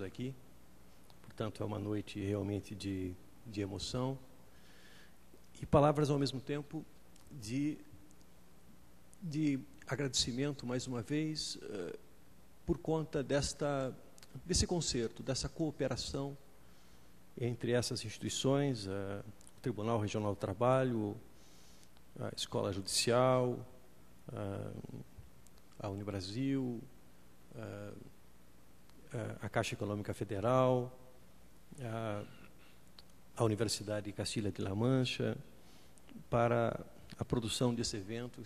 aqui, portanto é uma noite realmente de emoção e palavras ao mesmo tempo de agradecimento mais uma vez por conta desse concerto, dessa cooperação entre essas instituições, o Tribunal Regional do Trabalho, a Escola Judicial, a Unibrasil, a Caixa Econômica Federal, a Universidade de Castilha-La Mancha, para a produção desse evento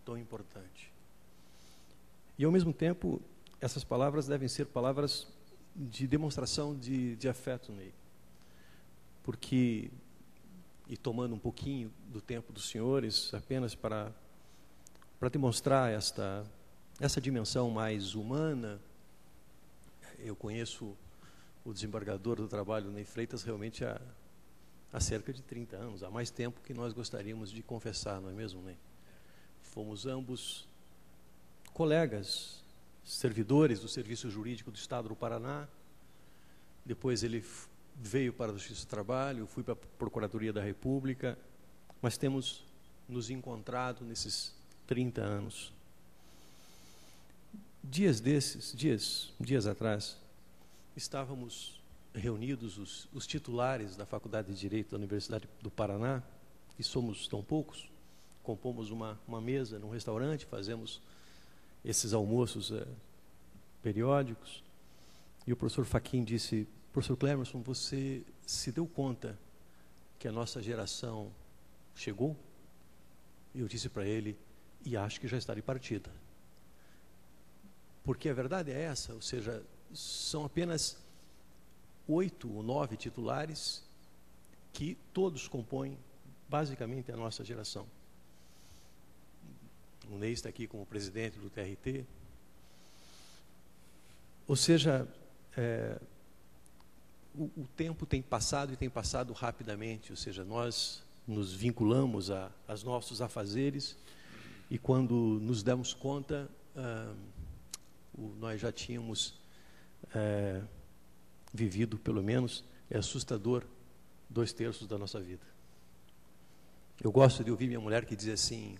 tão importante. E, ao mesmo tempo, essas palavras devem ser palavras de demonstração de afeto nele. Porque, e tomando um pouquinho do tempo dos senhores, apenas para demonstrar essa dimensão mais humana, eu conheço o desembargador do trabalho, Ney Freitas, realmente há cerca de 30 anos, há mais tempo que nós gostaríamos de confessar, não é mesmo, Ney? Fomos ambos colegas, servidores do Serviço Jurídico do Estado do Paraná, depois ele veio para a Justiça do Trabalho, eu fui para a Procuradoria da República, mas temos nos encontrado nesses 30 anos. Dias atrás, estávamos reunidos os titulares da Faculdade de Direito da Universidade do Paraná, que somos tão poucos, compomos uma mesa num restaurante, fazemos esses almoços periódicos, e o professor Fachin disse: professor Clemerson, você se deu conta que a nossa geração chegou? E eu disse para ele: e acho que já está de partida. Porque a verdade é essa, ou seja, são apenas 8 ou 9 titulares que todos compõem basicamente a nossa geração. O Ney está aqui como presidente do TRT. Ou seja, o tempo tem passado e tem passado rapidamente, ou seja, nós nos vinculamos aos nossos afazeres e quando nos damos conta, nós já tínhamos vivido, pelo menos, é assustador, 2/3 da nossa vida. Eu gosto de ouvir minha mulher que diz assim: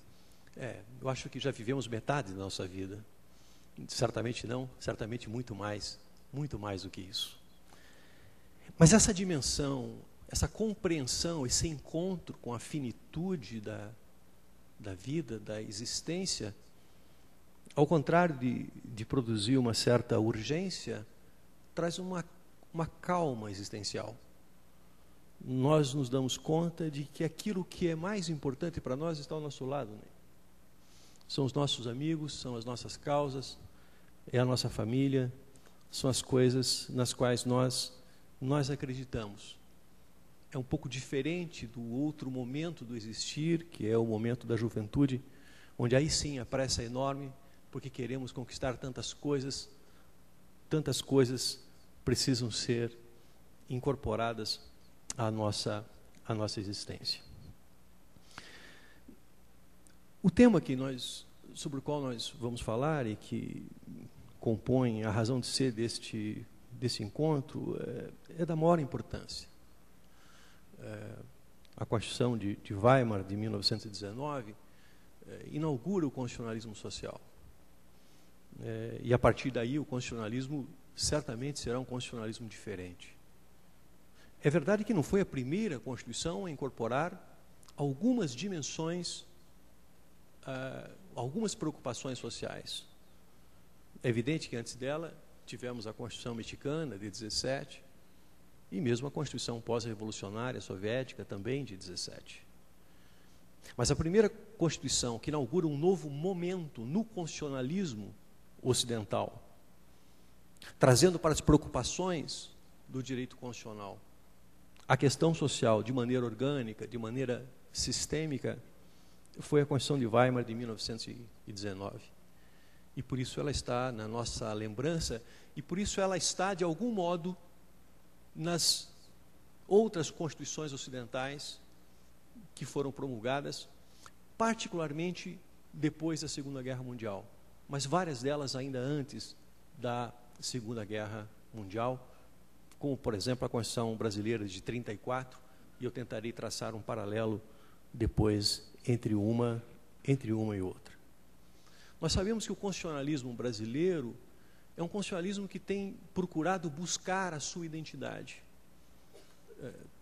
eu acho que já vivemos metade da nossa vida. Certamente não, certamente muito mais do que isso. Mas essa dimensão, essa compreensão, esse encontro com a finitude da vida, da existência, ao contrário de produzir uma certa urgência, traz uma calma existencial. Nós nos damos conta de que aquilo que é mais importante para nós está ao nosso lado, né? São os nossos amigos, são as nossas causas, é a nossa família, são as coisas nas quais nós acreditamos. É um pouco diferente do outro momento do existir, que é o momento da juventude, onde aí sim a pressa é enorme, porque queremos conquistar tantas coisas precisam ser incorporadas à nossa existência. O tema sobre o qual nós vamos falar e que compõe a razão de ser desse encontro é da maior importância. A Constituição de Weimar, de 1919, inaugura o constitucionalismo social. E a partir daí o constitucionalismo certamente será um constitucionalismo diferente. É verdade que não foi a primeira Constituição a incorporar algumas dimensões, algumas preocupações sociais. É evidente que antes dela tivemos a Constituição Mexicana, de 17, e mesmo a Constituição pós-revolucionária soviética, também de 17. Mas a primeira Constituição que inaugura um novo momento no constitucionalismo ocidental, trazendo para as preocupações do direito constitucional a questão social de maneira orgânica, de maneira sistêmica, foi a Constituição de Weimar de 1919. E por isso ela está na nossa lembrança, e por isso ela está, de algum modo, nas outras constituições ocidentais que foram promulgadas, particularmente depois da Segunda Guerra Mundial, mas várias delas ainda antes da Segunda Guerra mundial, como, por exemplo, a Constituição Brasileira de 34, e eu tentarei traçar um paralelo depois entre uma e outra. Nós sabemos que o constitucionalismo brasileiro é um constitucionalismo que tem procurado buscar a sua identidade.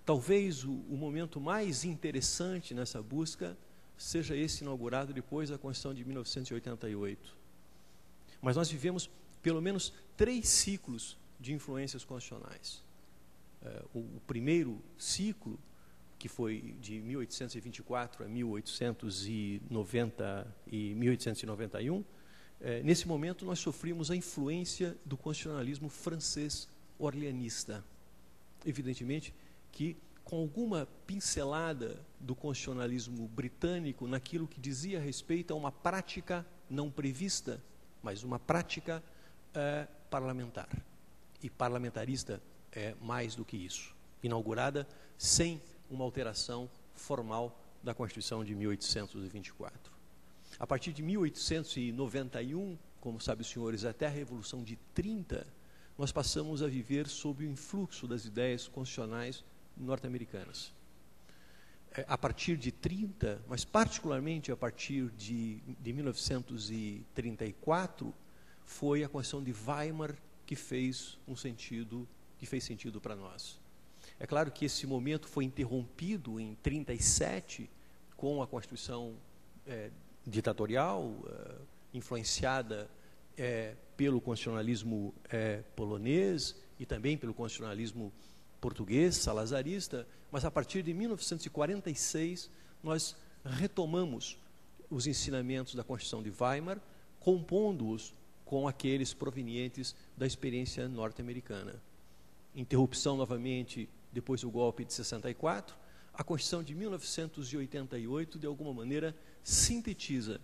Talvez o momento mais interessante nessa busca seja esse inaugurado depois da Constituição de 1988. Mas nós vivemos pelo menos 3 ciclos de influências constitucionais. O primeiro ciclo, que foi de 1824 a 1891, nesse momento nós sofrimos a influência do constitucionalismo francês orleanista. Evidentemente que com alguma pincelada do constitucionalismo britânico naquilo que dizia respeito a uma prática não prevista, mas uma prática parlamentar. E parlamentarista é mais do que isso. Inaugurada sem uma alteração formal da Constituição de 1824. A partir de 1891, como sabem os senhores, até a Revolução de 30, nós passamos a viver sob o influxo das ideias constitucionais norte-americanas. A partir de 30, mas particularmente a partir de 1934, foi a Constituição de Weimar que fez sentido para nós. É claro que esse momento foi interrompido em 37 com a Constituição ditatorial, influenciada pelo constitucionalismo polonês e também pelo constitucionalismo português, salazarista, mas a partir de 1946 nós retomamos os ensinamentos da Constituição de Weimar, compondo-os com aqueles provenientes da experiência norte-americana. Interrupção novamente depois do golpe de 64, a Constituição de 1988, de alguma maneira, sintetiza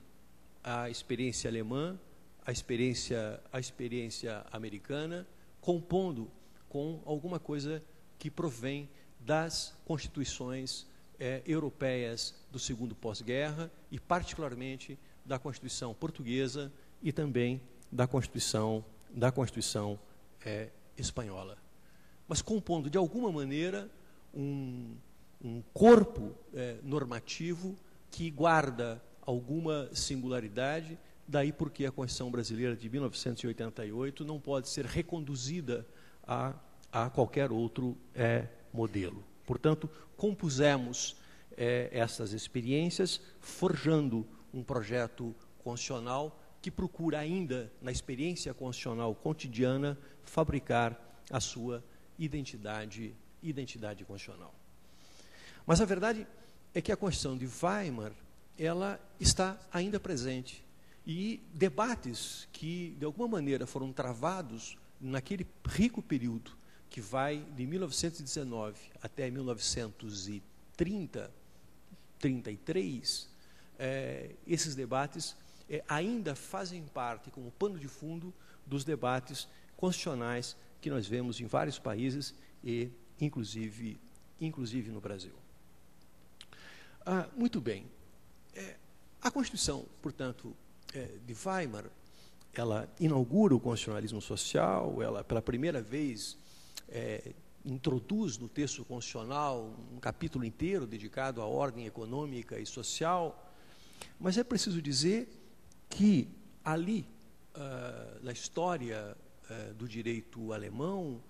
a experiência alemã, a experiência americana, compondo com alguma coisa que provém das constituições europeias do segundo pós-guerra e, particularmente, da Constituição portuguesa e também da Constituição espanhola. Mas compondo, de alguma maneira, um corpo normativo que guarda alguma singularidade, daí porque a Constituição Brasileira de 1988 não pode ser reconduzida a qualquer outro modelo. Portanto, compusemos essas experiências, forjando um projeto constitucional que procura ainda, na experiência constitucional cotidiana, fabricar a sua identidade constitucional. Mas a verdade é que a Constituição de Weimar, ela está ainda presente. E debates que, de alguma maneira, foram travados naquele rico período que vai de 1919 até 1930, 33, esses debates ainda fazem parte, como pano de fundo, dos debates constitucionais que nós vemos em vários países e, inclusive no Brasil. Muito bem. A Constituição, portanto, de Weimar, ela inaugura o constitucionalismo social, ela, pela primeira vez, introduz no texto constitucional um capítulo inteiro dedicado à ordem econômica e social, mas é preciso dizer que ali, na história do direito alemão,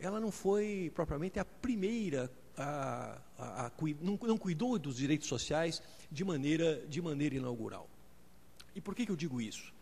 ela não foi propriamente a primeira, não cuidou dos direitos sociais de maneira inaugural. E por que eu digo isso?